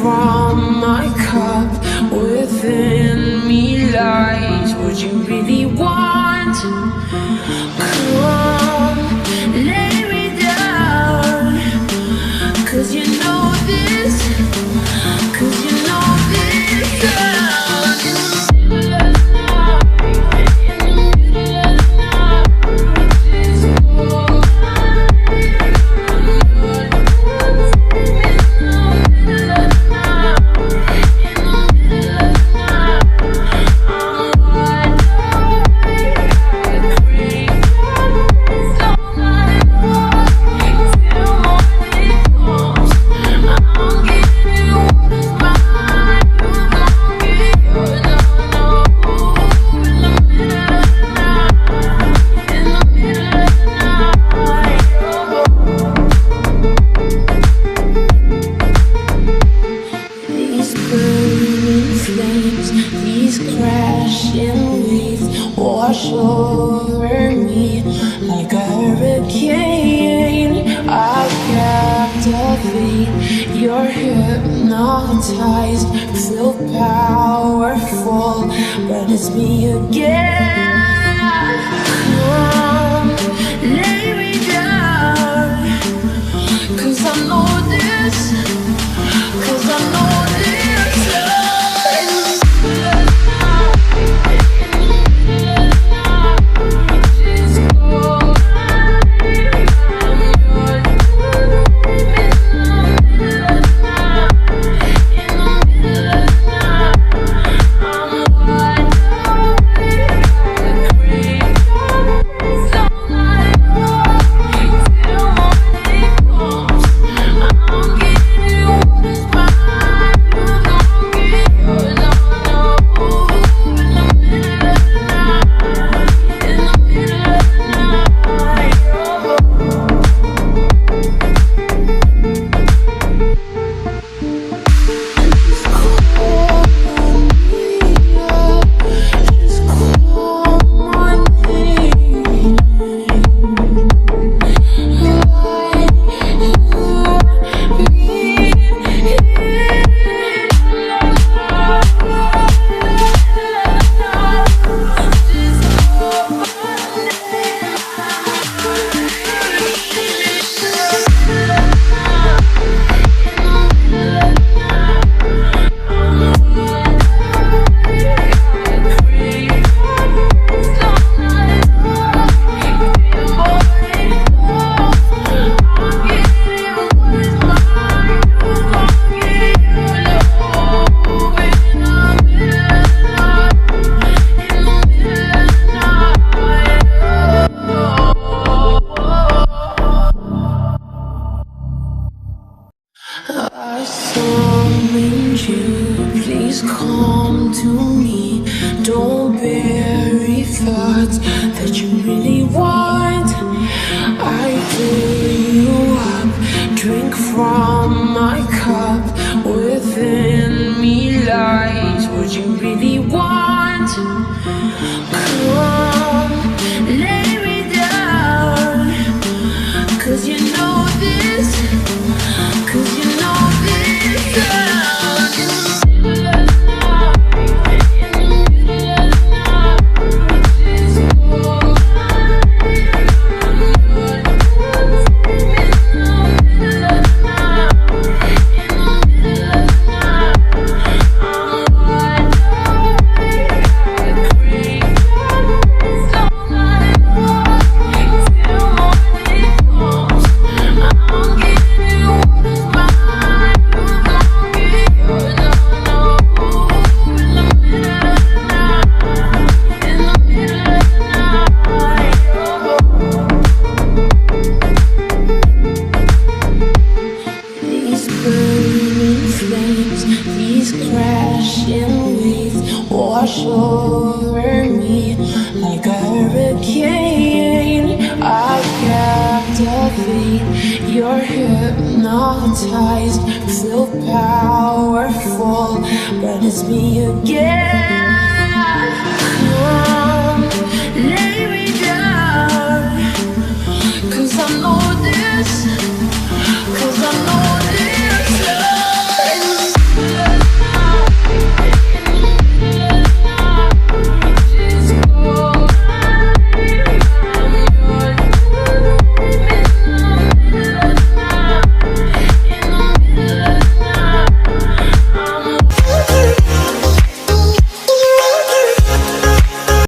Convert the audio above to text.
from my cup. Within me lies what you really want. Come, lay me down, 'cause you know this, 'cause you know this. These crashing waves wash over me like a hurricane. I captivate, you're hypnotized, feel powerful, but it's me again. Come, lay me down, 'cause I know this, 'cause I know this. I summoned you, please come to me. Don't bury thoughts that you really want. I fill you up, drink from my cup. Within me lies what you really want. Come, lay me down, 'cause you know this, 'cause you know this. These crashing waves wash over me like a hurricane. I captivate, you're hypnotized, feel powerful, but it's me again.